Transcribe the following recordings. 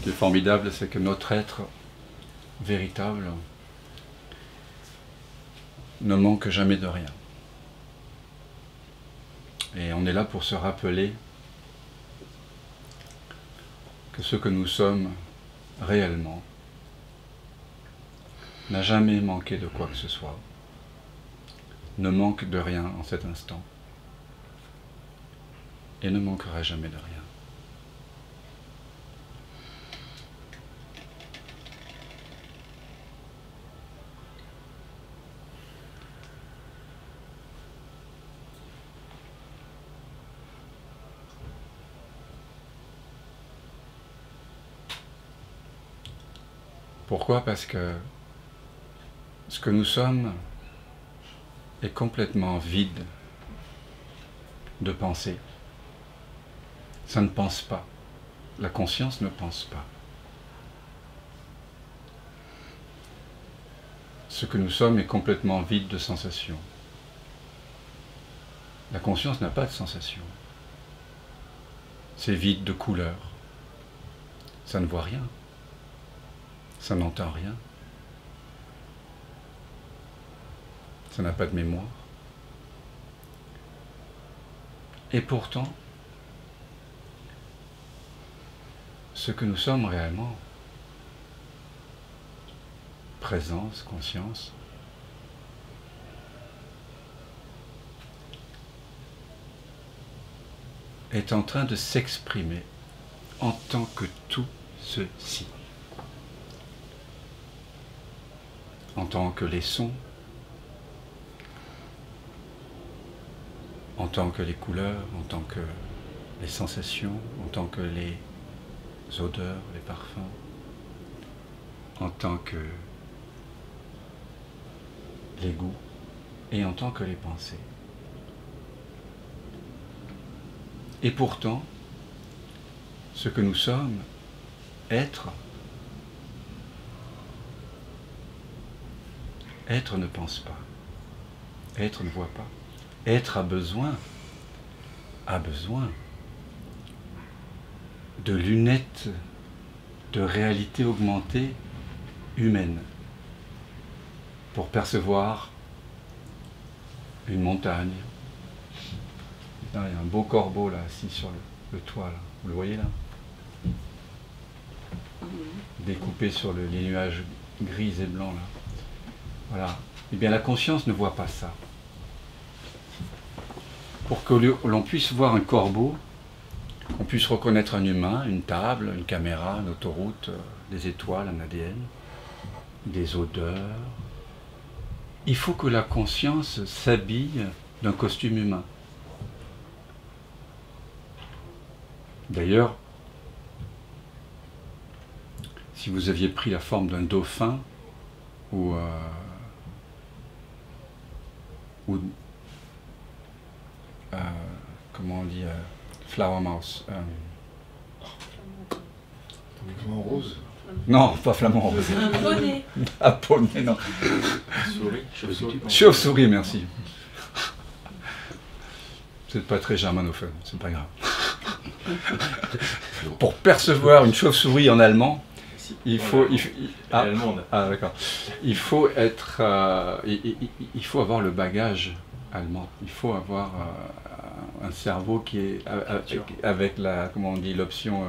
qui est formidable, c'est que notre être véritable ne manque jamais de rien. Et on est là pour se rappeler que ce que nous sommes réellement n'a jamais manqué de quoi que ce soit, ne manque de rien en cet instant, et ne manquera jamais de rien. Pourquoi? Parce que ce que nous sommes est complètement vide de pensée. Ça ne pense pas. La conscience ne pense pas. Ce que nous sommes est complètement vide de sensations. La conscience n'a pas de sensations. C'est vide de couleurs. Ça ne voit rien. Ça n'entend rien. Ça n'a pas de mémoire. Et pourtant, ce que nous sommes réellement, présence, conscience, est en train de s'exprimer en tant que tout ceci. En tant que les sons, en tant que les couleurs, en tant que les sensations, en tant que les odeurs, les parfums, en tant que les goûts et en tant que les pensées. Et pourtant, ce que nous sommes, être ne pense pas, être ne voit pas, être a besoin de lunettes de réalité augmentée humaine pour percevoir une montagne. Là, il y a un beau corbeau là, assis sur le toit, là. Vous le voyez là? Découpé sur les nuages gris et blancs là. Voilà. Eh bien, la conscience ne voit pas ça. Pour que l'on puisse voir un corbeau, qu'on puisse reconnaître un humain, une table, une caméra, une autoroute, des étoiles, un ADN, des odeurs, il faut que la conscience s'habille d'un costume humain. D'ailleurs, si vous aviez pris la forme d'un dauphin ou comment on dit, flower mouse. Flamant rose? Non, pas flamant rose. Un poney. Un poney, non. Chauve-souris. Chauve-souris, merci. C'est pas très germanophone, c'est pas grave. Pour percevoir une chauve-souris en allemand, il faut d'accord. Il faut être, il faut avoir le bagage allemand. Il faut avoir un cerveau qui est avec la, comment on dit, l'option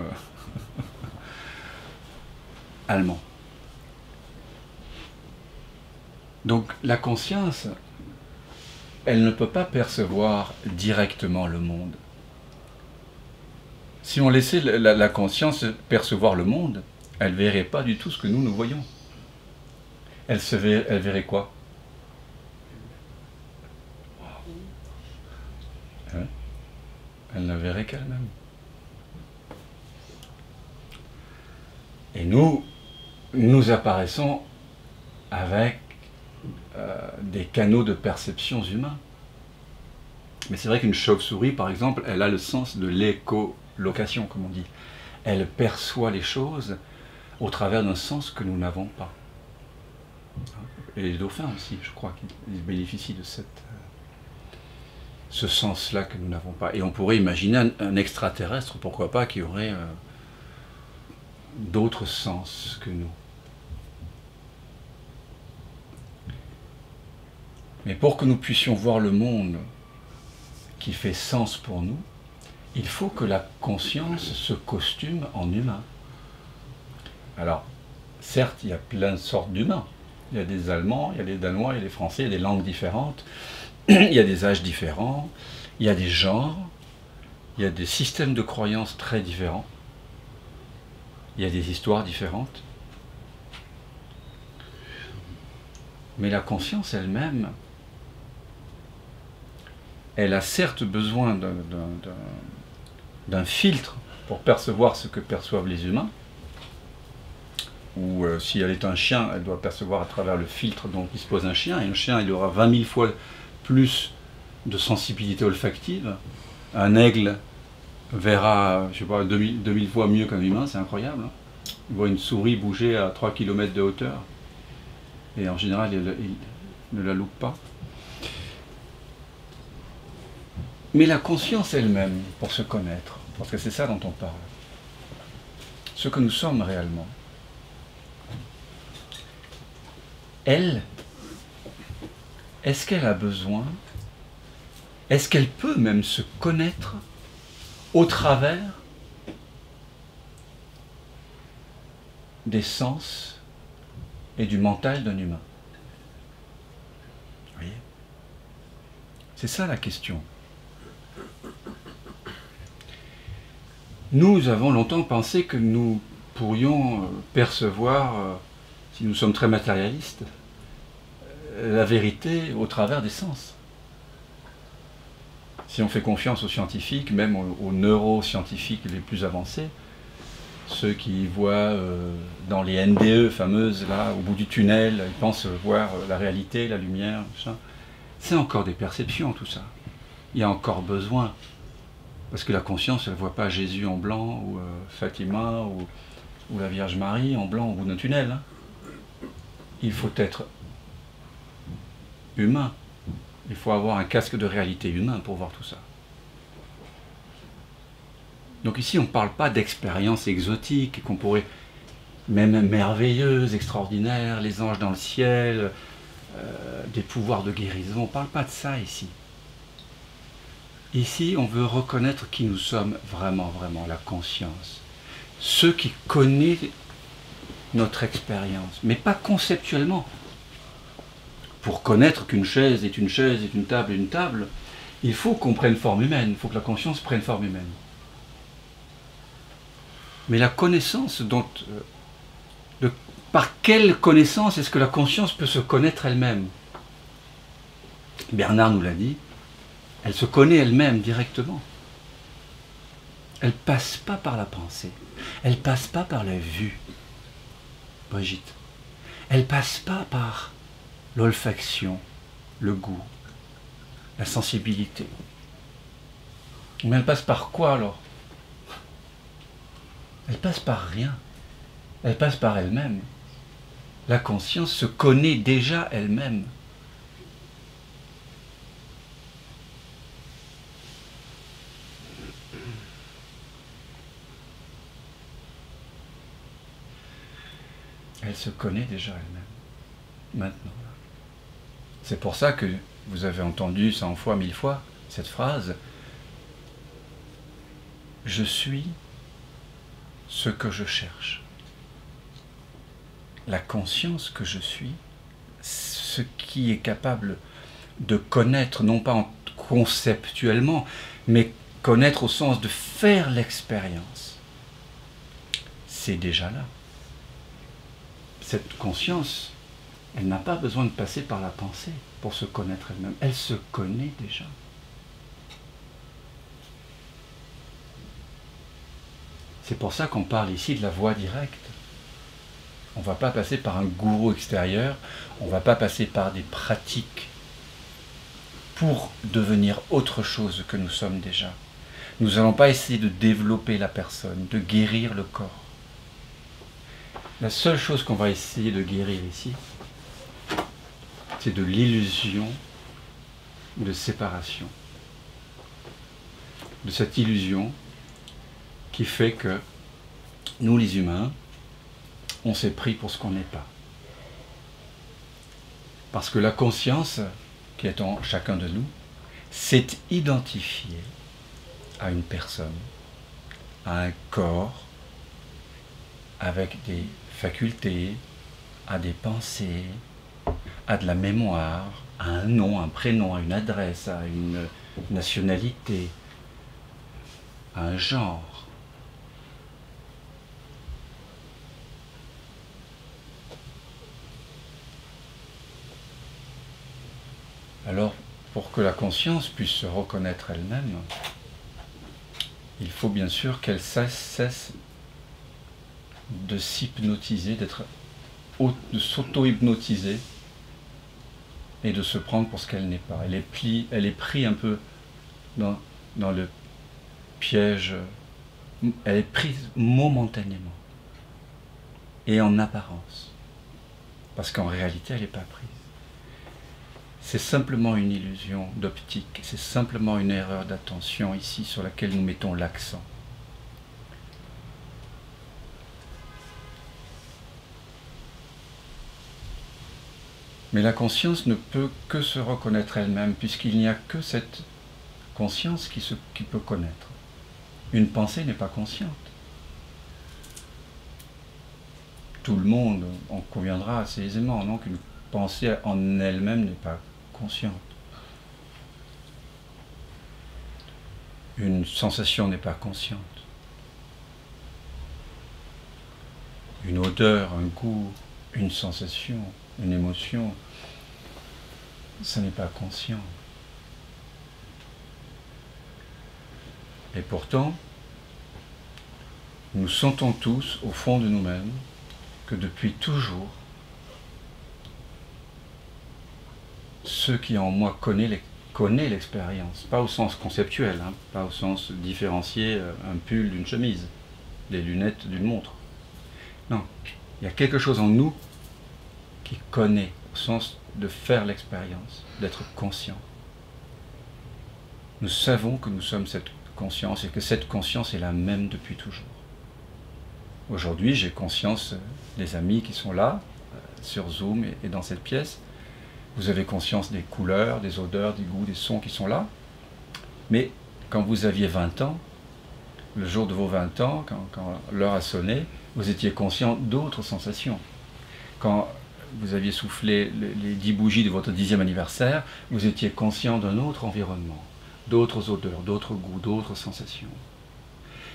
allemand. Donc la conscience, elle ne peut pas percevoir directement le monde. Si on laissait la conscience percevoir le monde, elle ne verrait pas du tout ce que nous voyons. Elle verrait quoi? Hein? Elle ne verrait qu'elle-même. Et nous apparaissons avec des canaux de perception humains. Mais c'est vrai qu'une chauve-souris, par exemple, elle a le sens de l'écholocation, comme on dit. Elle perçoit les choses au travers d'un sens que nous n'avons pas. Et les dauphins aussi, je crois qu'ils bénéficient de ce sens-là que nous n'avons pas. Et on pourrait imaginer un extraterrestre, pourquoi pas, qui aurait d'autres sens que nous. Mais pour que nous puissions voir le monde qui fait sens pour nous, il faut que la conscience se costume en humain. Alors, certes, il y a plein de sortes d'humains. Il y a des Allemands, il y a des Danois, il y a des Français, il y a des langues différentes, il y a des âges différents, il y a des genres, il y a des systèmes de croyances très différents, il y a des histoires différentes. Mais la conscience elle-même, elle a certes besoin d'un filtre pour percevoir ce que perçoivent les humains, ou si elle est un chien, elle doit percevoir à travers le filtre dont dispose un chien, et un chien il aura 20 000 fois plus de sensibilité olfactive. Un aigle verra, je sais pas, 2000 fois mieux qu'un humain, c'est incroyable. Hein. Il voit une souris bouger à 3 km de hauteur, et en général il ne la loupe pas. Mais la conscience elle-même, pour se connaître, parce que c'est ça dont on parle, ce que nous sommes réellement, elle, est-ce qu'elle a besoin, est-ce qu'elle peut même se connaître au travers des sens et du mental d'un humain? Vous voyez? C'est ça la question. Nous avons longtemps pensé que nous pourrions percevoir, si nous sommes très matérialistes, la vérité au travers des sens. Si on fait confiance aux scientifiques, même aux neuroscientifiques les plus avancés, ceux qui voient dans les NDE fameuses, là, au bout du tunnel, ils pensent voir la réalité, la lumière, c'est encore des perceptions tout ça. Il y a encore besoin. Parce que la conscience, elle ne voit pas Jésus en blanc, ou Fatima, ou la Vierge Marie en blanc au bout d'un tunnel. Hein. Il faut être humain. Il faut avoir un casque de réalité humain pour voir tout ça. Donc ici, on ne parle pas d'expériences exotiques, qu'on pourrait, même merveilleuses, extraordinaires, les anges dans le ciel, des pouvoirs de guérison. On ne parle pas de ça ici. Ici, on veut reconnaître qui nous sommes vraiment, vraiment, la conscience. Ceux qui connaissent notre expérience, mais pas conceptuellement. Pour connaître qu'une chaise est une chaise, et une table est une table, il faut qu'on prenne forme humaine, il faut que la conscience prenne forme humaine. Mais la connaissance, par quelle connaissance est-ce que la conscience peut se connaître elle-même? Bernard nous l'a dit, elle se connaît elle-même directement. Elle ne passe pas par la pensée. Elle ne passe pas par la vue. Brigitte. Elle ne passe pas par l'olfaction, le goût, la sensibilité. Mais elle passe par quoi alors? Elle passe par rien. Elle passe par elle-même. La conscience se connaît déjà elle-même. Elle se connaît déjà elle-même, maintenant. C'est pour ça que vous avez entendu 100 fois, 1000 fois cette phrase « Je suis ce que je cherche ». La conscience que je suis, ce qui est capable de connaître, non pas conceptuellement, mais connaître au sens de faire l'expérience, c'est déjà là. Cette conscience, elle n'a pas besoin de passer par la pensée pour se connaître elle-même. Elle se connaît déjà. C'est pour ça qu'on parle ici de la voie directe. On ne va pas passer par un gourou extérieur, on ne va pas passer par des pratiques pour devenir autre chose que nous sommes déjà. Nous n'allons pas essayer de développer la personne, de guérir le corps. La seule chose qu'on va essayer de guérir ici, c'est de l'illusion de séparation. De cette illusion qui fait que nous les humains, on s'est pris pour ce qu'on n'est pas. Parce que la conscience, qui est en chacun de nous, s'est identifiée à une personne, à un corps, avec des facultés, à des pensées, à de la mémoire, à un nom, un prénom, à une adresse, à une nationalité, à un genre. Alors, pour que la conscience puisse se reconnaître elle-même, il faut bien sûr qu'elle cesse de s'hypnotiser, de s'auto-hypnotiser et de se prendre pour ce qu'elle n'est pas. Elle est prise un peu dans le piège, elle est prise momentanément et en apparence, parce qu'en réalité elle n'est pas prise. C'est simplement une illusion d'optique, c'est simplement une erreur d'attention ici sur laquelle nous mettons l'accent. Mais la conscience ne peut que se reconnaître elle-même, puisqu'il n'y a que cette conscience qui peut connaître. Une pensée n'est pas consciente. Tout le monde en conviendra assez aisément, non, qu'une pensée en elle-même n'est pas consciente. Une sensation n'est pas consciente. Une odeur, un goût, une sensation, une émotion, ça n'est pas conscient. Et pourtant, nous sentons tous, au fond de nous-mêmes, que depuis toujours, ce qui en moi connaît l'expérience, pas au sens conceptuel, hein, pas au sens différencier un pull d'une chemise, les lunettes d'une montre. Non, il y a quelque chose en nous qui connaît, au sens de faire l'expérience, d'être conscient. Nous savons que nous sommes cette conscience et que cette conscience est la même depuis toujours. Aujourd'hui, j'ai conscience des amis qui sont là, sur Zoom et dans cette pièce. Vous avez conscience des couleurs, des odeurs, des goûts, des sons qui sont là. Mais quand vous aviez 20 ans, le jour de vos 20 ans, quand l'heure a sonné, vous étiez conscient d'autres sensations. Quand vous aviez soufflé les 10 bougies de votre 10e anniversaire, vous étiez conscient d'un autre environnement, d'autres odeurs, d'autres goûts, d'autres sensations.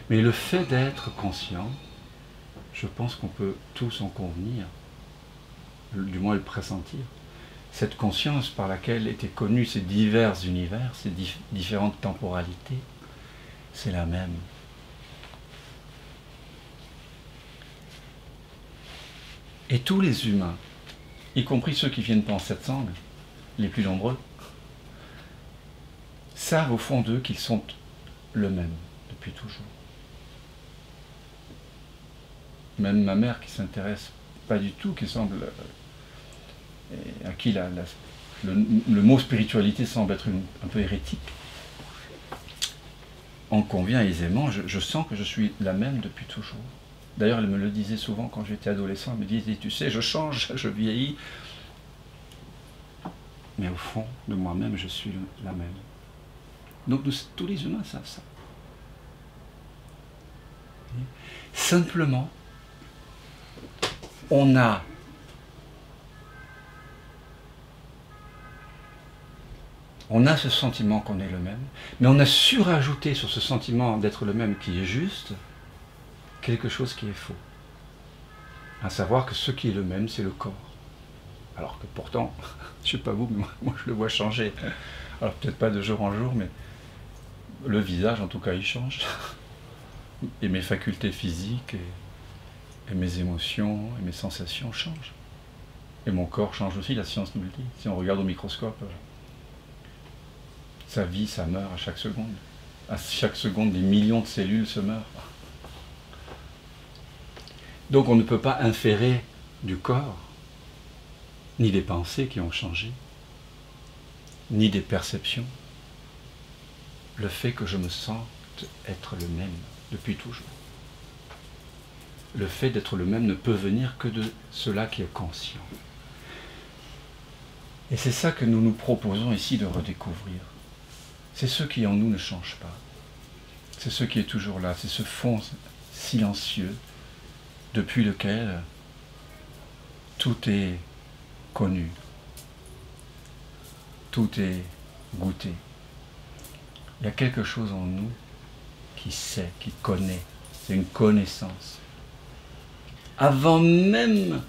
Mais le fait d'être conscient, je pense qu'on peut tous en convenir, du moins le pressentir. Cette conscience par laquelle étaient connus ces divers univers, ces différentes temporalités, c'est la même. Et tous les humains, y compris ceux qui viennent pas en satsang, les plus nombreux, savent au fond d'eux qu'ils sont le même depuis toujours. Même ma mère qui s'intéresse pas du tout, qui semble, à qui le mot spiritualité semble être un peu hérétique, en convient aisément, je sens que je suis la même depuis toujours. D'ailleurs, elle me le disait souvent quand j'étais adolescent, elle me disait, tu sais, je change, je vieillis, mais au fond de moi-même, je suis la même. Donc tous les humains savent ça. Simplement, on a ce sentiment qu'on est le même, mais on a surajouté sur ce sentiment d'être le même qui est juste, quelque chose qui est faux. À savoir que ce qui est le même, c'est le corps. Alors que pourtant, je ne sais pas vous, mais moi je le vois changer. Alors peut-être pas de jour en jour, mais le visage en tout cas il change. Et mes facultés physiques, et mes émotions, et mes sensations changent. Et mon corps change aussi, la science nous le dit. Si on regarde au microscope, ça vit, ça meurt à chaque seconde. À chaque seconde, des millions de cellules se meurent. Donc on ne peut pas inférer du corps, ni des pensées qui ont changé, ni des perceptions, le fait que je me sente être le même depuis toujours. le fait d'être le même ne peut venir que de cela qui est conscient. Et c'est ça que nous nous proposons ici de redécouvrir. C'est ce qui en nous ne change pas. C'est ce qui est toujours là, c'est ce fond silencieux depuis lequel tout est connu, tout est goûté. Il y a quelque chose en nous qui sait, qui connaît. C'est une connaissance. Avant même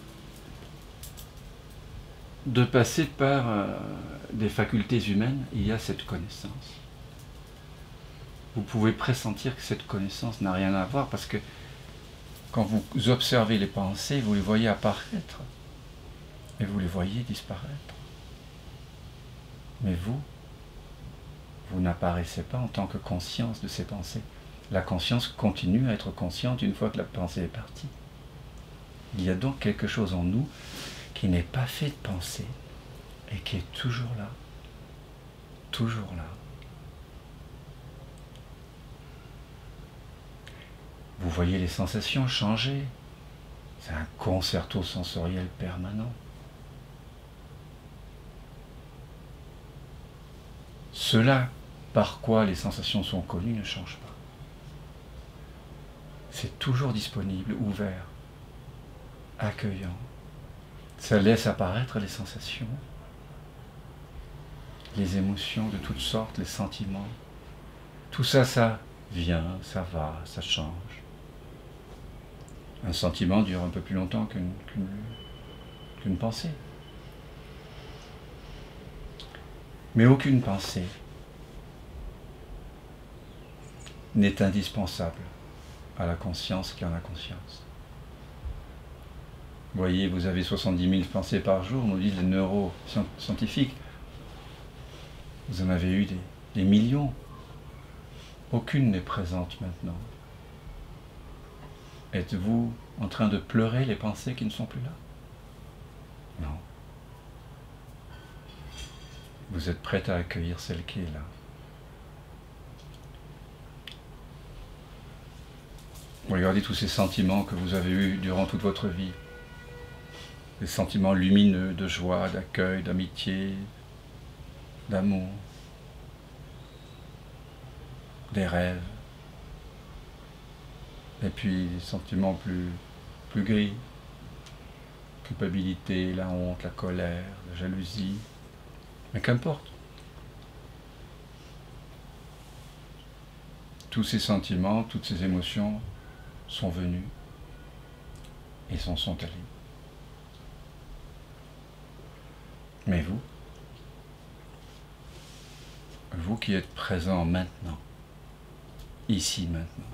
de passer par des facultés humaines, il y a cette connaissance. Vous pouvez pressentir que cette connaissance n'a rien à voir parce que quand vous observez les pensées, vous les voyez apparaître et vous les voyez disparaître. Mais vous n'apparaissez pas en tant que conscience de ces pensées. La conscience continue à être consciente une fois que la pensée est partie. Il y a donc quelque chose en nous qui n'est pas fait de pensée et qui est toujours là. Toujours là. Vous voyez les sensations changer. C'est un concerto sensoriel permanent. Cela par quoi les sensations sont connues ne change pas. C'est toujours disponible, ouvert, accueillant. Ça laisse apparaître les sensations, les émotions de toutes sortes, les sentiments. Tout ça, ça vient, ça va, ça change. Un sentiment dure un peu plus longtemps qu'une pensée. Mais aucune pensée n'est indispensable à la conscience qui en a conscience. Vous voyez, vous avez 70 000 pensées par jour, nous disent les neuroscientifiques. Vous en avez eu des millions. Aucune n'est présente maintenant. Êtes-vous en train de pleurer les pensées qui ne sont plus là? Non. Vous êtes prête à accueillir celle qui est là. Regardez tous ces sentiments que vous avez eus durant toute votre vie. Des sentiments lumineux de joie, d'accueil, d'amitié, d'amour, des rêves. Et puis des sentiments plus gris, culpabilité, la honte, la colère, la jalousie. Mais qu'importe. Tous ces sentiments, toutes ces émotions sont venus et s'en sont allés. Mais vous qui êtes présent maintenant, ici maintenant,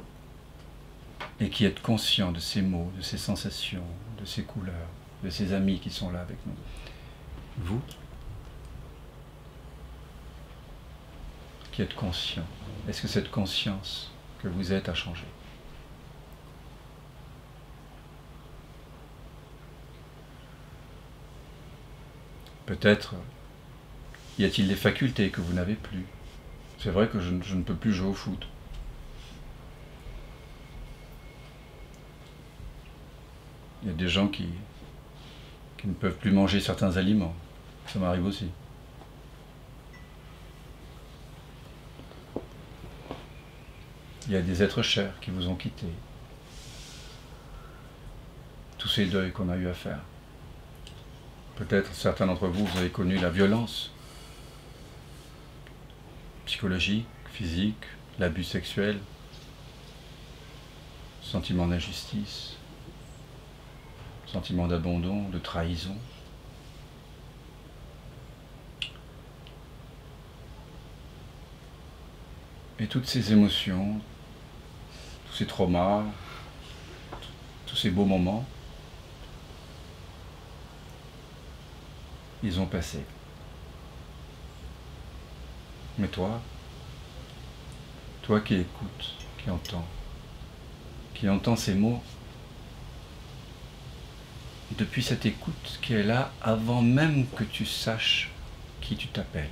et qui êtes conscient de ces mots, de ces sensations, de ces couleurs, de ces amis qui sont là avec nous, vous qui êtes conscient, est-ce que cette conscience que vous êtes a changé? Peut-être y a-t-il des facultés que vous n'avez plus. C'est vrai que je ne peux plus jouer au foot. Il y a des gens qui ne peuvent plus manger certains aliments. Ça m'arrive aussi. Il y a des êtres chers qui vous ont quitté. Tous ces deuils qu'on a eu à faire. Peut-être certains d'entre vous, vous avez connu la violence psychologique, physique, l'abus sexuel, sentiment d'injustice, sentiment d'abandon, de trahison. Et toutes ces émotions, tous ces traumas, tous ces beaux moments, ils ont passé. Mais toi qui écoutes, qui entends ces mots, depuis cette écoute qui est là avant même que tu saches qui tu t'appelles,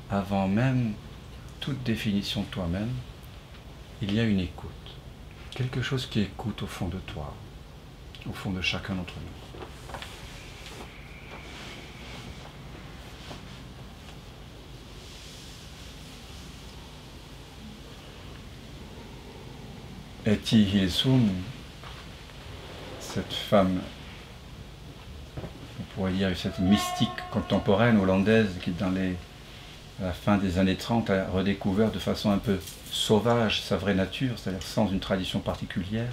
avant même toute définition de toi-même, il y a une écoute. quelque chose qui écoute au fond de toi, au fond de chacun d'entre nous. Etty Hillesum, cette femme, on pourrait dire cette mystique contemporaine hollandaise qui dans à la fin des années 30 a redécouvert de façon un peu sauvage sa vraie nature, c'est-à-dire sans une tradition particulière,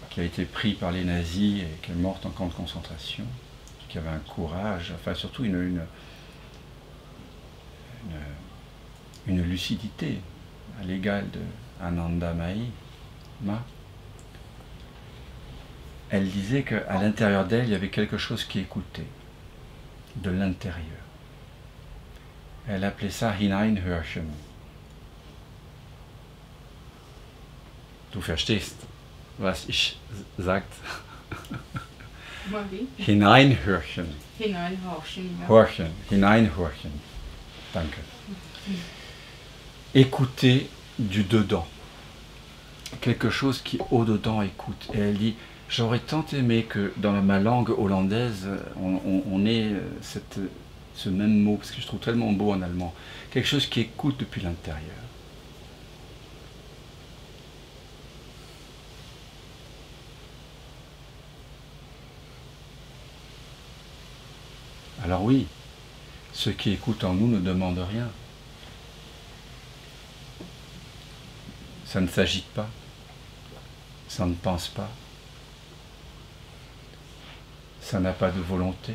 qui a été pris par les nazis et qui est morte en camp de concentration, qui avait un courage, enfin surtout une lucidité à l'égal de Ananda Ma. Elle disait qu'à l'intérieur d'elle, il y avait quelque chose qui écoutait, de l'intérieur. Elle appelait ça Hineinhörchen. Du verstehst, was ich sagt. Hineinhörchen. Hineinhorchen, ja. Horchen, hineinhorchen. Danke. Écouter du dedans. Quelque chose qui au-dedans écoute. Et elle dit, j'aurais tant aimé que dans ma langue hollandaise, on ait ce même mot, parce que je trouve tellement beau en allemand. Quelque chose qui écoute depuis l'intérieur. Alors oui, ceux qui écoutent en nous ne demandent rien. Ça ne s'agite pas, ça ne pense pas, ça n'a pas de volonté.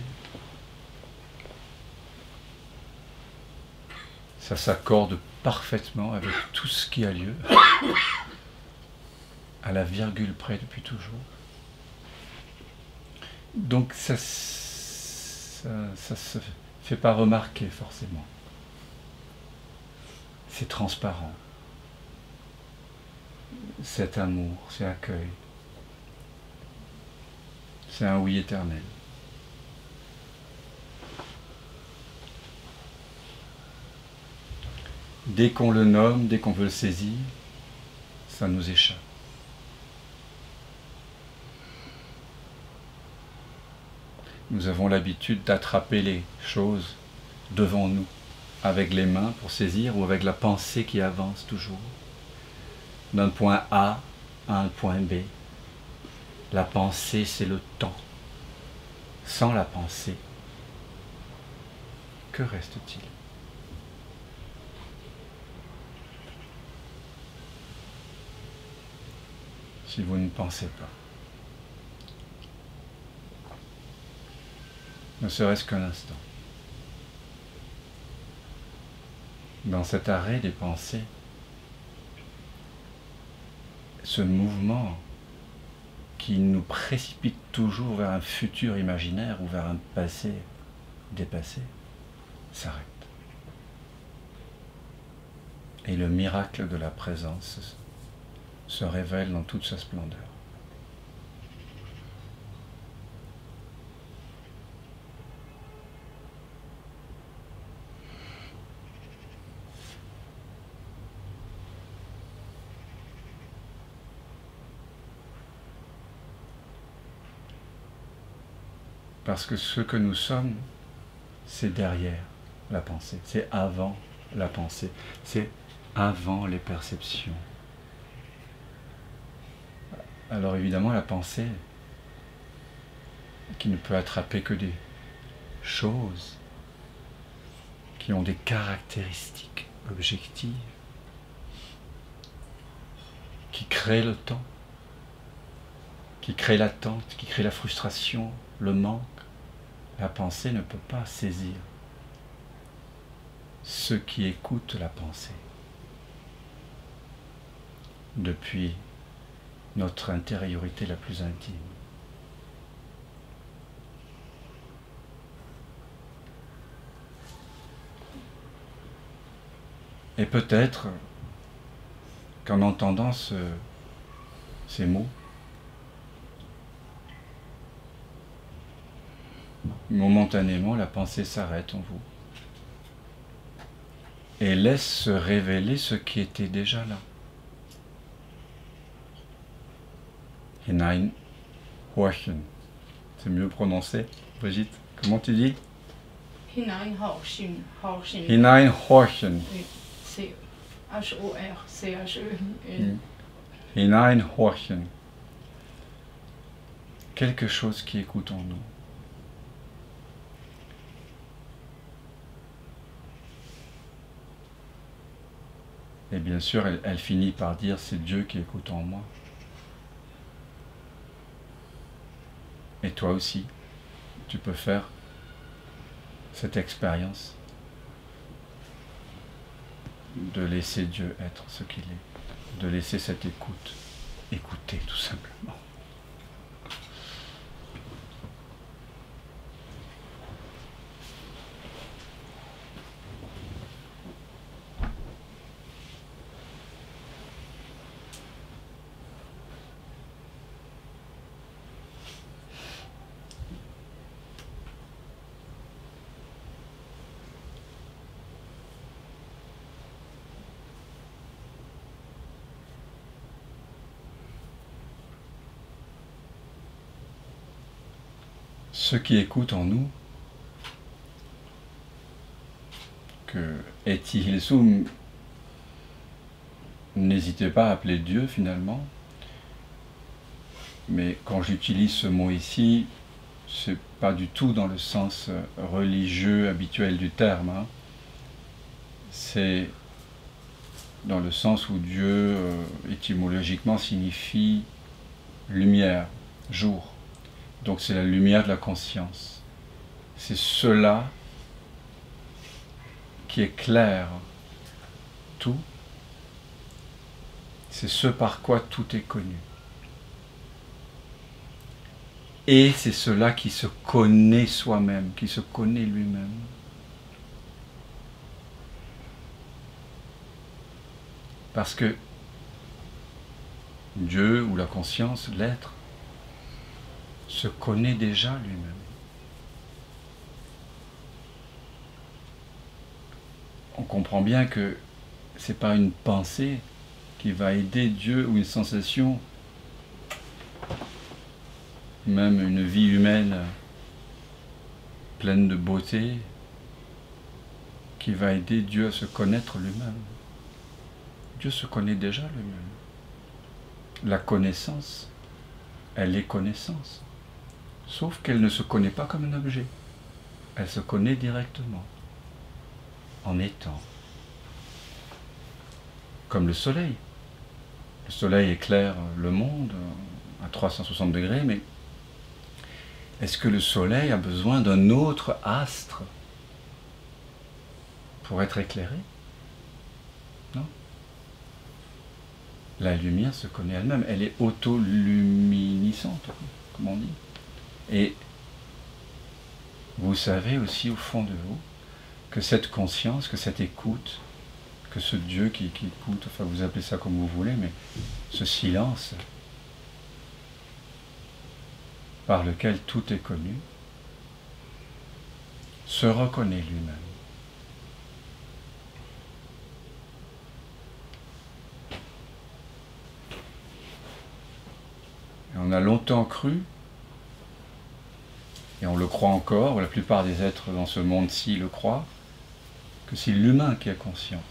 Ça s'accorde parfaitement avec tout ce qui a lieu, à la virgule près depuis toujours. Donc ça se fait pas remarquer forcément. C'est transparent. C'est amour, c'est accueil. C'est un oui éternel. Dès qu'on le nomme, dès qu'on veut le saisir, ça nous échappe. Nous avons l'habitude d'attraper les choses devant nous, avec les mains pour saisir ou avec la pensée qui avance toujours, d'un point A à un point B. La pensée, c'est le temps. Sans la pensée, que reste-t-il ? Si vous ne pensez pas, ne serait-ce qu'un instant. Dans cet arrêt des pensées, ce mouvement qui nous précipite toujours vers un futur imaginaire ou vers un passé dépassé, s'arrête. Et le miracle de la présence se révèle dans toute sa splendeur. Parce que ce que nous sommes, c'est derrière la pensée, c'est avant la pensée, c'est avant les perceptions. Alors évidemment, la pensée, qui ne peut attraper que des choses qui ont des caractéristiques objectives, qui créent le temps, qui créent l'attente, qui créent la frustration, le manque, la pensée ne peut pas saisir ceux qui écoutent la pensée depuis notre intériorité la plus intime. Et peut-être qu'en entendant ces mots, momentanément la pensée s'arrête en vous et laisse se révéler ce qui était déjà là. hineinhorchen. C'est mieux prononcé, Brigitte? Comment tu dis? Hineinhorchen. Hineinhorchen. H-O-R-C-H-E-N. Hineinhorchen. Quelque chose qui écoute en nous. Et bien sûr, elle finit par dire, c'est Dieu qui écoute en moi. Et toi aussi, tu peux faire cette expérience de laisser Dieu être ce qu'il est, de laisser cette écoute, écouter tout simplement. Ceux qui écoutent en nous, que Eti Hilsum, n'hésitez pas à appeler Dieu finalement, mais quand j'utilise ce mot ici, c'est pas du tout dans le sens religieux habituel du terme, hein. C'est dans le sens où Dieu, étymologiquement, signifie lumière, jour. Donc c'est la lumière de la conscience. C'est cela qui éclaire tout. C'est ce par quoi tout est connu. Et c'est cela qui se connaît soi-même, qui se connaît lui-même. Parce que Dieu ou la conscience, l'être, se connaît déjà lui-même. On comprend bien que ce n'est pas une pensée qui va aider Dieu ou une sensation, même une vie humaine pleine de beauté, qui va aider Dieu à se connaître lui-même. Dieu se connaît déjà lui-même. La connaissance, elle est connaissance. Sauf qu'elle ne se connaît pas comme un objet. Elle se connaît directement, en étant. Comme le soleil. Le soleil éclaire le monde à 360 degrés, mais est-ce que le soleil a besoin d'un autre astre pour être éclairé? Non. La lumière se connaît elle-même, elle est autoluminiscente, comme on dit. Et vous savez aussi au fond de vous que cette conscience, que cette écoute, que ce Dieu qui écoute, enfin vous appelez ça comme vous voulez, mais ce silence par lequel tout est connu, se reconnaît lui-même. Et on a longtemps cru, et on le croit encore, la plupart des êtres dans ce monde-ci le croient, que c'est l'humain qui est conscient.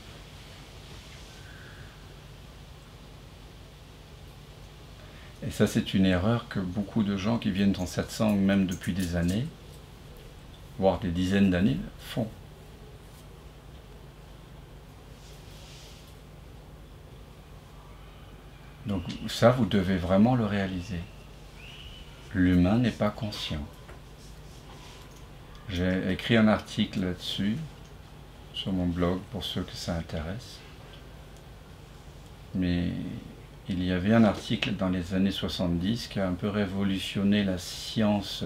Et ça, c'est une erreur que beaucoup de gens qui viennent dans satsang, même depuis des années, voire des dizaines d'années, font. Donc ça, vous devez vraiment le réaliser. L'humain n'est pas conscient. J'ai écrit un article là-dessus, sur mon blog, pour ceux que ça intéresse. Mais il y avait un article dans les années 70 qui a un peu révolutionné la science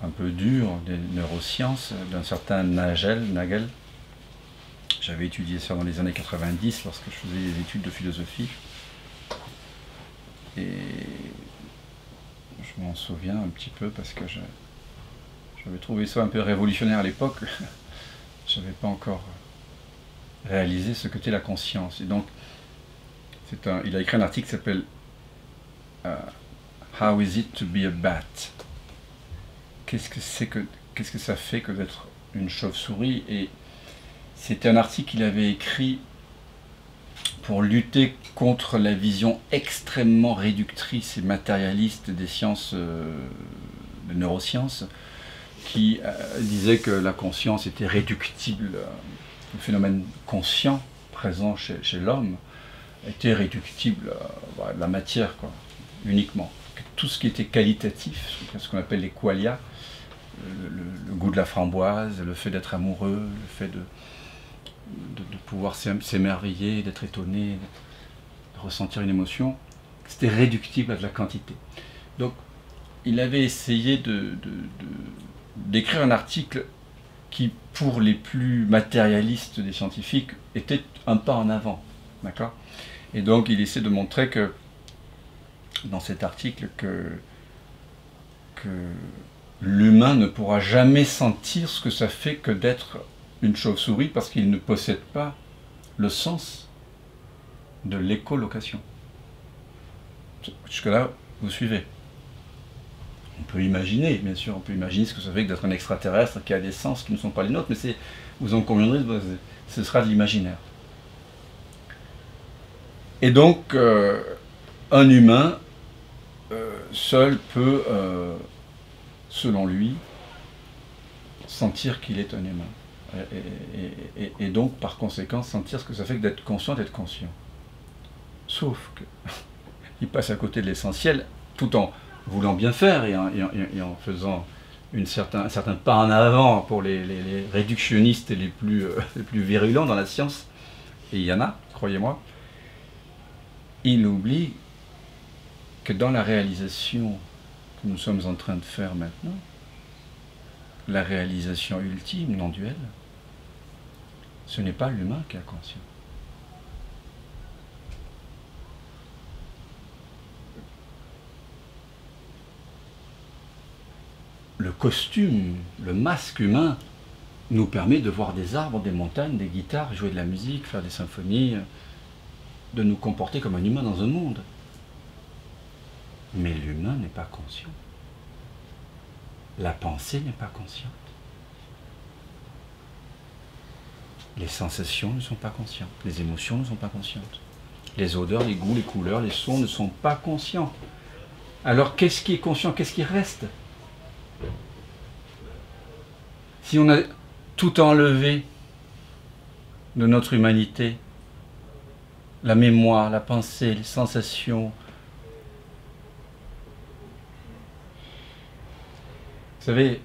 un peu dure des neurosciences d'un certain Nagel. J'avais étudié ça dans les années 90 lorsque je faisais des études de philosophie. Et je m'en souviens un petit peu parce que j'avais trouvé ça un peu révolutionnaire à l'époque. Je n'avais pas encore réalisé ce que était la conscience. Et donc, il a écrit un article qui s'appelle How is it to be a bat? Qu'est-ce que ça fait que d'être une chauve-souris? Et c'était un article qu'il avait écrit pour lutter contre la vision extrêmement réductrice et matérialiste des sciences, des neurosciences, qui disait que la conscience était réductible, le phénomène conscient présent chez l'homme était réductible à la matière, quoi, uniquement. Que tout ce qui était qualitatif, ce qu'on appelle les qualia, le goût de la framboise, le fait d'être amoureux, le fait de pouvoir s'émerveiller, d'être étonné, de ressentir une émotion, c'était réductible à de la quantité. Donc, il avait essayé d'écrire un article qui, pour les plus matérialistes des scientifiques, était un pas en avant. D'accord ? Et donc, il essaie de montrer que, dans cet article, que l'humain ne pourra jamais sentir ce que ça fait que d'être une chauve-souris parce qu'il ne possède pas le sens de l'écolocation. Jusque-là, vous suivez. On peut imaginer, bien sûr, on peut imaginer ce que ça fait que d'être un extraterrestre qui a des sens qui ne sont pas les nôtres, mais vous en conviendrez, ce sera de l'imaginaire. Et donc, un humain seul peut, selon lui, sentir qu'il est un humain. Et donc, par conséquent, sentir ce que ça fait que d'être conscient, d'être conscient. Sauf qu'il passe à côté de l'essentiel, tout en voulant bien faire et en faisant un certain pas en avant pour les réductionnistes les plus virulents dans la science, et il y en a, croyez-moi. Il oublie que dans la réalisation que nous sommes en train de faire maintenant, la réalisation ultime, non duelle, ce n'est pas l'humain qui a conscience. Le costume, le masque humain nous permet de voir des arbres, des montagnes, des guitares, jouer de la musique, faire des symphonies, de nous comporter comme un humain dans un monde. Mais l'humain n'est pas conscient. La pensée n'est pas consciente. Les sensations ne sont pas conscientes. Les émotions ne sont pas conscientes. Les odeurs, les goûts, les couleurs, les sons ne sont pas conscients. Alors qu'est-ce qui est conscient? Qu'est-ce qui reste? Si on a tout enlevé de notre humanité, la mémoire, la pensée, les sensations, vous savez,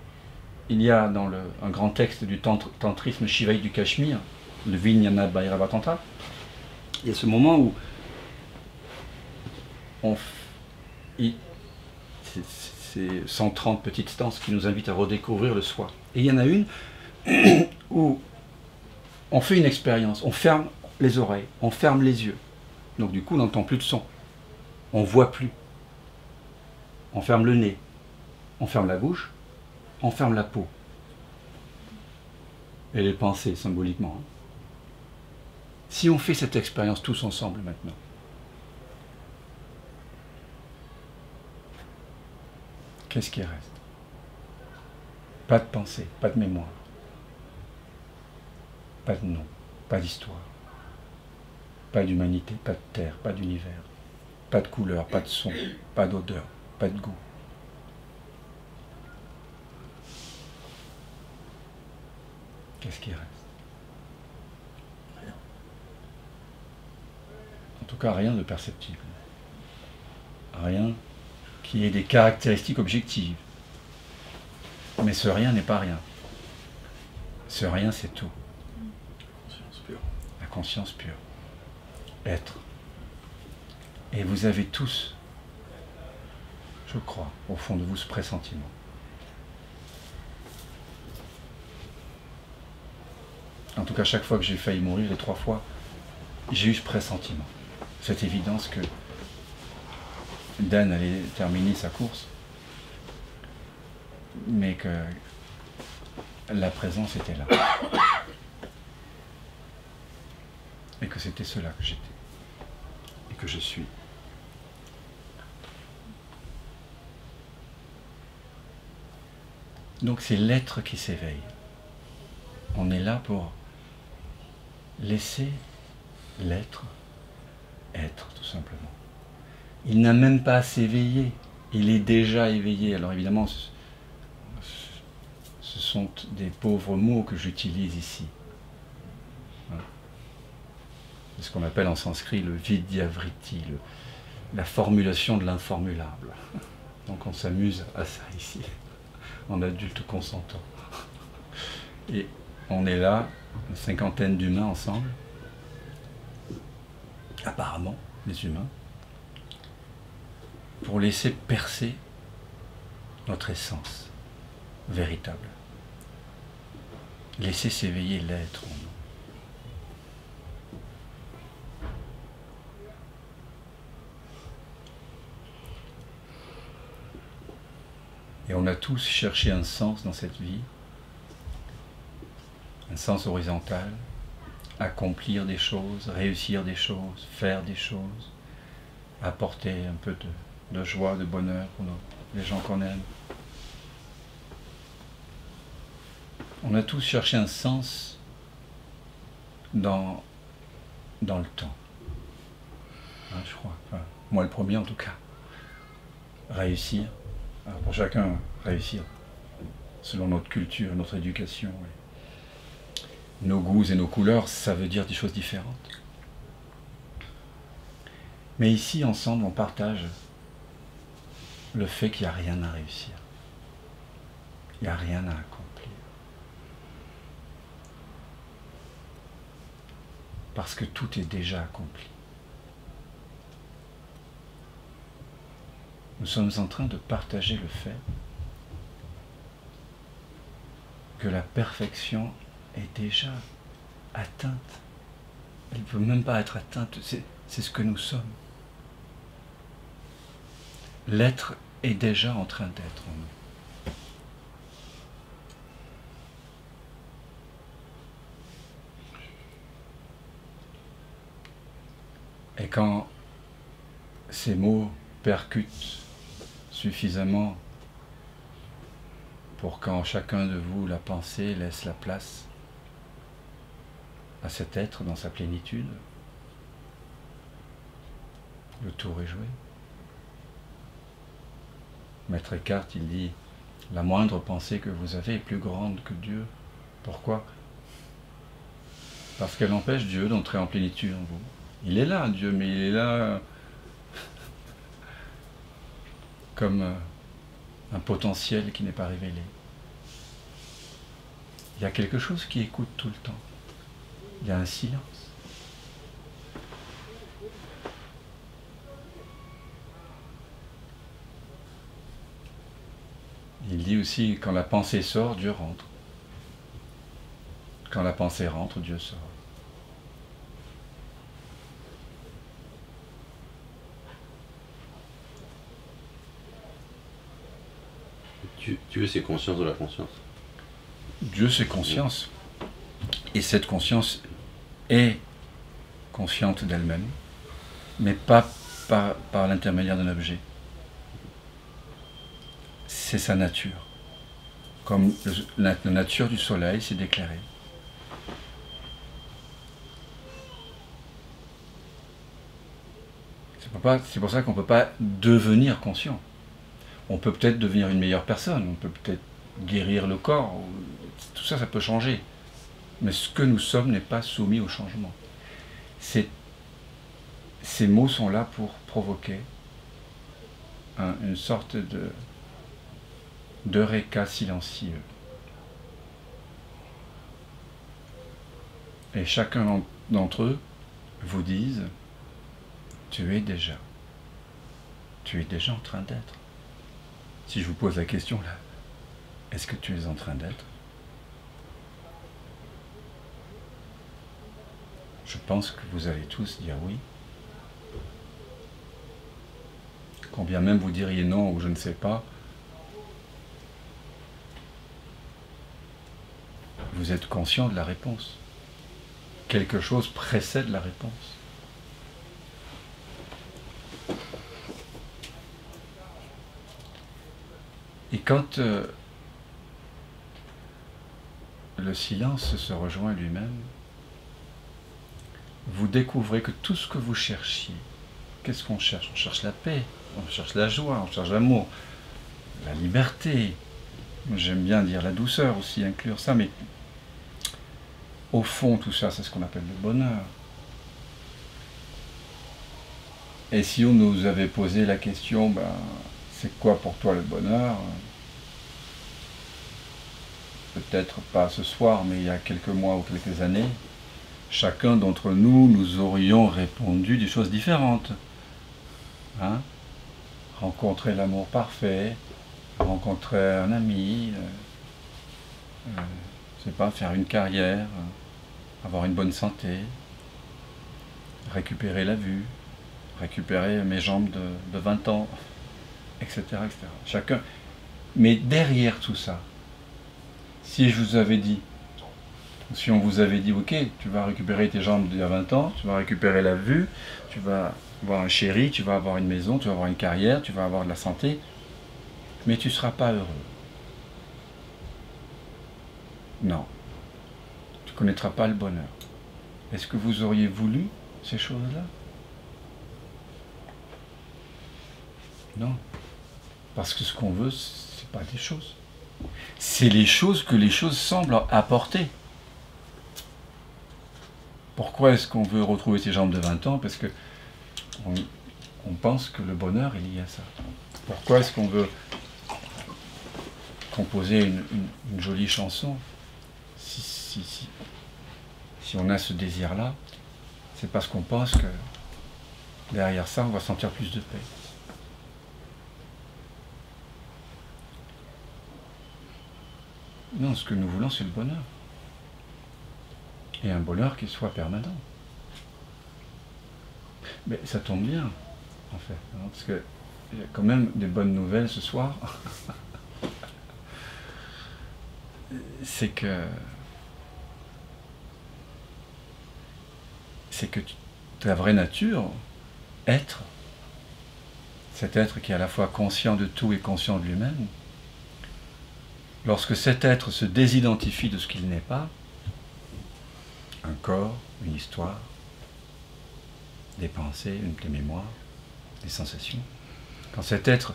il y a dans un grand texte du tantrisme Shivaï du Cachemire, le Vijnana Bhairava Tantra, il y a ce moment où c'est 130 petites stances qui nous invitent à redécouvrir le soi. Et il y en a une où on fait une expérience, on ferme les oreilles, on ferme les yeux. Donc du coup, on n'entend plus de son, on ne voit plus. On ferme le nez, on ferme la bouche, on ferme la peau. Et les pensées, symboliquement. Si on fait cette expérience tous ensemble maintenant, qu'est-ce qui reste? Pas de pensée, pas de mémoire, pas de nom, pas d'histoire, pas d'humanité, pas de terre, pas d'univers, pas de couleur, pas de son, pas d'odeur, pas de goût. Qu'est-ce qui reste? Rien. En tout cas, rien de perceptible. Rien qui ait des caractéristiques objectives. Mais ce rien n'est pas rien. Ce rien, c'est tout. Conscience pure. La conscience pure. Être. Et vous avez tous, je crois, au fond de vous, ce pressentiment. En tout cas, chaque fois que j'ai failli mourir, les 3 fois, j'ai eu ce pressentiment. Cette évidence que Dan allait terminer sa course, mais que la présence était là. Et que c'était cela que j'étais. Et que je suis. Donc c'est l'être qui s'éveille. On est là pour laisser l'être être, tout simplement. Il n'a même pas à s'éveiller, il est déjà éveillé. Alors évidemment, ce sont des pauvres mots que j'utilise ici. C'est ce qu'on appelle en sanskrit le vidyavriti, la formulation de l'informulable. Donc on s'amuse à ça ici, en adulte consentant. Et on est là, une cinquantaine d'humains ensemble, apparemment les humains, pour laisser percer notre essence véritable. Laisser s'éveiller l'être en nous. Et on a tous cherché un sens dans cette vie, un sens horizontal, accomplir des choses, réussir des choses, faire des choses, apporter un peu de joie, de bonheur pour les gens qu'on aime. On a tous cherché un sens dans le temps. Hein, je crois. Enfin, moi le premier en tout cas. Réussir. Alors pour chacun, réussir selon notre culture, notre éducation. Nos goûts et nos couleurs, ça veut dire des choses différentes. Mais ici, ensemble, on partage le fait qu'il n'y a rien à réussir. Il n'y a rien à accomplir. Parce que tout est déjà accompli. Nous sommes en train de partager le fait que la perfection est déjà atteinte. Elle ne peut même pas être atteinte, c'est ce que nous sommes. L'être est déjà en train d'être en nous. Et quand ces mots percutent suffisamment pour qu'en chacun de vous la pensée laisse la place à cet être dans sa plénitude, le tour est joué. Maître Eckhart, il dit, la moindre pensée que vous avez est plus grande que Dieu. Pourquoi? Parce qu'elle empêche Dieu d'entrer en plénitude en vous. Il est là, Dieu, mais il est là comme un potentiel qui n'est pas révélé. Il y a quelque chose qui écoute tout le temps. Il y a un silence. Il dit aussi, quand la pensée sort, Dieu rentre. Quand la pensée rentre, Dieu sort. Dieu, c'est conscience de la conscience. Dieu, c'est conscience. Et cette conscience est consciente d'elle-même, mais pas par l'intermédiaire d'un objet. C'est sa nature. Comme la nature du soleil s'est déclarée. C'est pour ça qu'on ne peut pas devenir conscient. On peut peut-être devenir une meilleure personne, on peut peut-être guérir le corps, tout ça, ça peut changer. Mais ce que nous sommes n'est pas soumis au changement. Ces mots sont là pour provoquer une sorte d'eureka silencieux. Et chacun d'entre eux vous disent, tu es déjà en train d'être. Si je vous pose la question là, est-ce que tu es en train d'être? Je pense que vous allez tous dire oui. Quand bien même vous diriez non ou je ne sais pas, vous êtes conscient de la réponse. Quelque chose précède la réponse. Et quand le silence se rejoint lui-même, vous découvrez que tout ce que vous cherchiez, qu'est-ce qu'on cherche? On cherche la paix, on cherche la joie, on cherche l'amour, la liberté. J'aime bien dire la douceur aussi, inclure ça, mais au fond, tout ça, c'est ce qu'on appelle le bonheur. Et si on nous avait posé la question, c'est quoi pour toi le bonheur? Peut-être pas ce soir, mais il y a quelques mois ou quelques années, chacun d'entre nous, nous aurions répondu des choses différentes. Hein? Rencontrer l'amour parfait, rencontrer un ami, je sais pas, faire une carrière, avoir une bonne santé, récupérer la vue, récupérer mes jambes de 20 ans, etc., etc. Chacun. Mais derrière tout ça, si je vous avais dit, si on vous avait dit, ok, tu vas récupérer tes jambes d'il y a 20 ans, tu vas récupérer la vue, tu vas avoir un chéri, tu vas avoir une maison, tu vas avoir une carrière, tu vas avoir de la santé, mais tu ne seras pas heureux. Non. Tu ne connaîtras pas le bonheur. Est-ce que vous auriez voulu ces choses-là? Non. Parce que ce qu'on veut, ce n'est pas des choses. C'est les choses que les choses semblent apporter. Pourquoi est-ce qu'on veut retrouver ses jambes de 20 ans? Parce que on pense que le bonheur est lié à ça. Pourquoi est-ce qu'on veut composer une jolie chanson? Si on a ce désir-là, c'est parce qu'on pense que derrière ça, on va sentir plus de paix. Non, ce que nous voulons, c'est le bonheur. Et un bonheur qui soit permanent. Mais ça tombe bien, en fait, hein, parce qu'il y a quand même des bonnes nouvelles ce soir. c'est que ta vraie nature, être, cet être qui est à la fois conscient de tout et conscient de lui-même, lorsque cet être se désidentifie de ce qu'il n'est pas, un corps, une histoire, des pensées, des mémoires, des sensations, quand cet être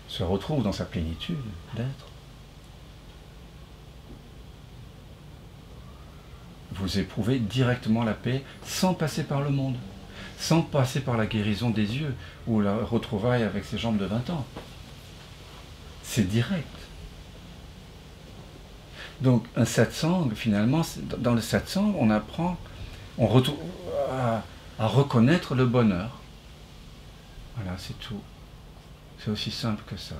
se retrouve dans sa plénitude d'être, vous éprouvez directement la paix sans passer par le monde, sans passer par la guérison des yeux ou la retrouvaille avec ses jambes de 20 ans. C'est direct. Donc un satsang, finalement, dans le satsang, on apprend, on retrouve à reconnaître le bonheur. Voilà, c'est tout. C'est aussi simple que ça.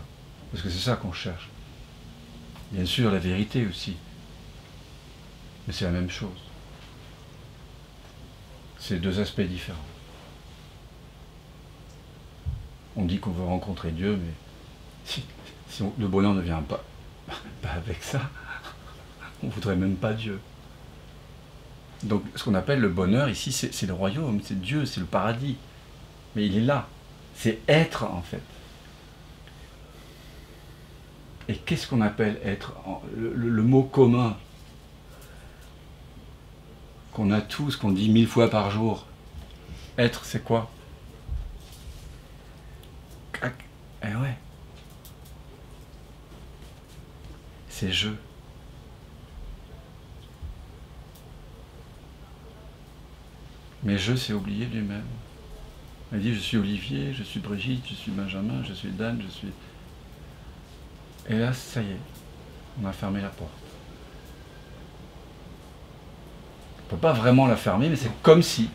Parce que c'est ça qu'on cherche. Bien sûr, la vérité aussi. Mais c'est la même chose. C'est deux aspects différents. On dit qu'on veut rencontrer Dieu, mais si le bonheur ne vient pas avec ça, on ne voudrait même pas Dieu. Donc ce qu'on appelle le bonheur ici, c'est le royaume, c'est Dieu, c'est le paradis. Mais il est là. C'est être en fait. Et qu'est-ce qu'on appelle être? Le mot commun qu'on a tous, qu'on dit 1000 fois par jour. Être, c'est quoi? Eh ouais. C'est je. Mais je, c'est oublier lui-même. Il dit, je suis Olivier, je suis Brigitte, je suis Benjamin, je suis Dan, je suis... Et là, ça y est, on a fermé la porte. On ne peut pas vraiment la fermer, mais c'est comme si.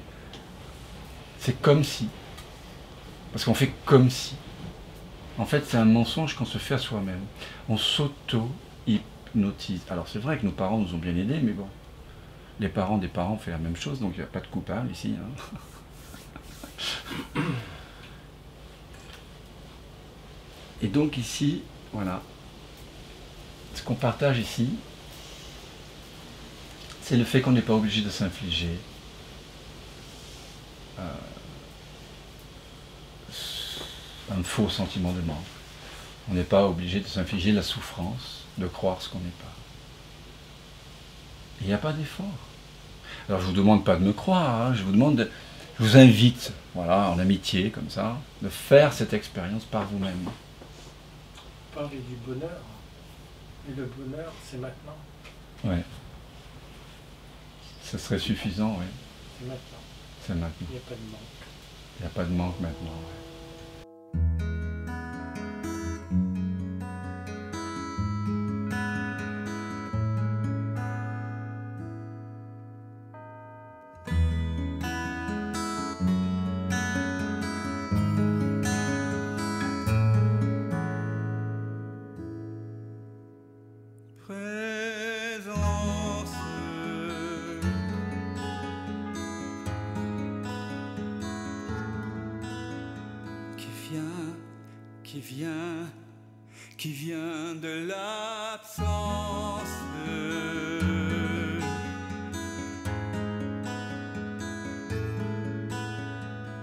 C'est comme si. Parce qu'on fait comme si. En fait, c'est un mensonge qu'on se fait à soi-même. On s'auto-hypnotise. Alors c'est vrai que nos parents nous ont bien aidés, mais bon. Les parents des parents ont fait la même chose, donc il n'y a pas de coupable ici. Hein. Et donc ici, voilà. Ce qu'on partage ici, c'est le fait qu'on n'est pas obligé de s'infliger un faux sentiment de manque. On n'est pas obligé de s'infliger la souffrance de croire ce qu'on n'est pas. Il n'y a pas d'effort. Alors je ne vous demande pas de me croire, hein, je vous invite, voilà, en amitié, comme ça, de faire cette expérience par vous-même. Vous parlez du bonheur, et le bonheur, c'est maintenant. Ouais. Ce serait suffisant, oui. C'est maintenant. C'est maintenant. Il n'y a pas de manque. Il n'y a pas de manque maintenant, ouais. Présence qui vient de l'absence,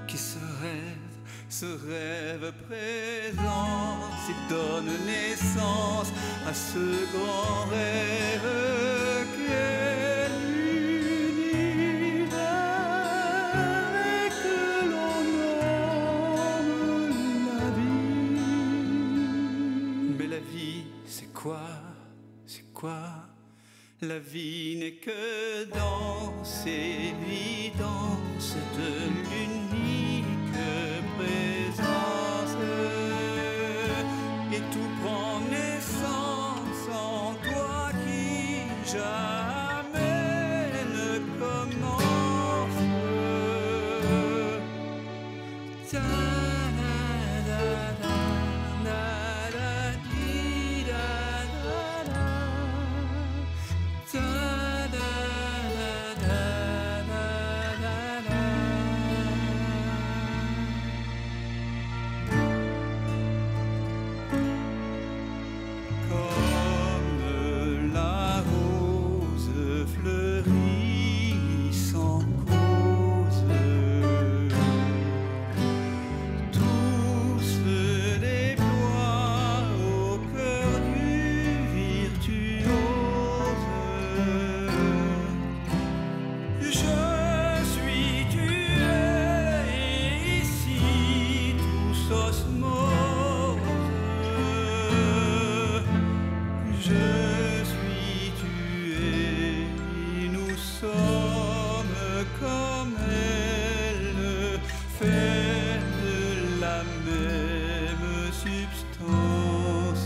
qui se rêve présence et donne naissance à ce grand rêve qu'est l'univers et que l'on nomme la vie. Mais la vie, c'est quoi? C'est quoi? La vie n'est que danse, évidence de l'unique présence, et tout prend naissance en toi qui jamais ne commence. Comme la rose fleurit sans cause, tout se déploie au cœur du virtuose. Je suis, tu es, et ici tous osmose. Je suis, tu es, nous sommes comme elle, faits de la même substance.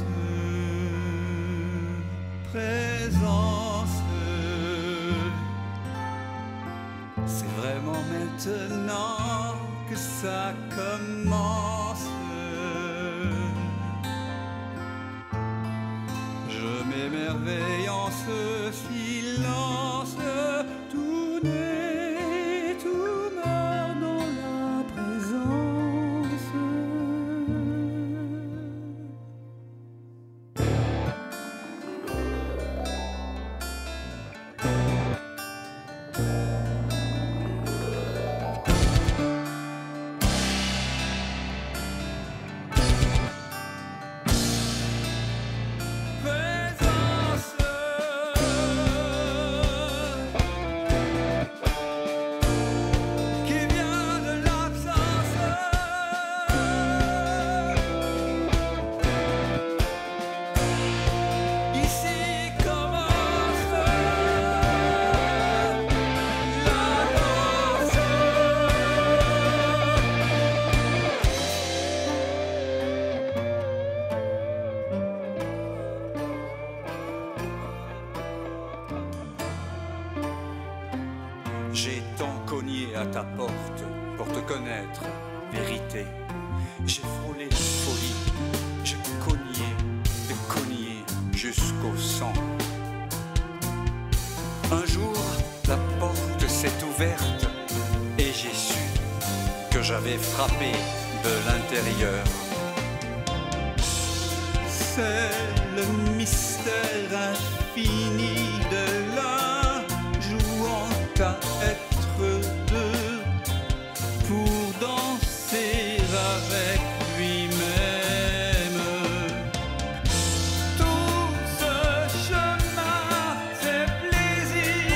Présence, c'est vraiment maintenant que ça commence. Je m'émerveille en ce silence, tout naît, tout meurt dans la présence. Présence, qui vient de l'absence, ici commence la danse. J'ai tant cogné à ta porte pour te connaître, vérité. J'ai frôlé la folie, j'ai cogné jusqu'au sang. Un jour, la porte s'est ouverte et j'ai su que j'avais frappé de l'intérieur. C'est le mystère infini de l'un jouant à être deux pour danser avec lui-même. Tout ce chemin, ces plaisirs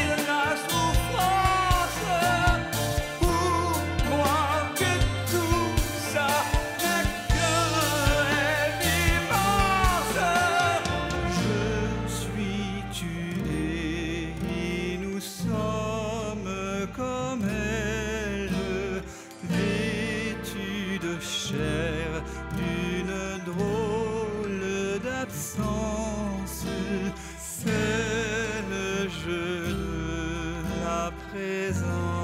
présent.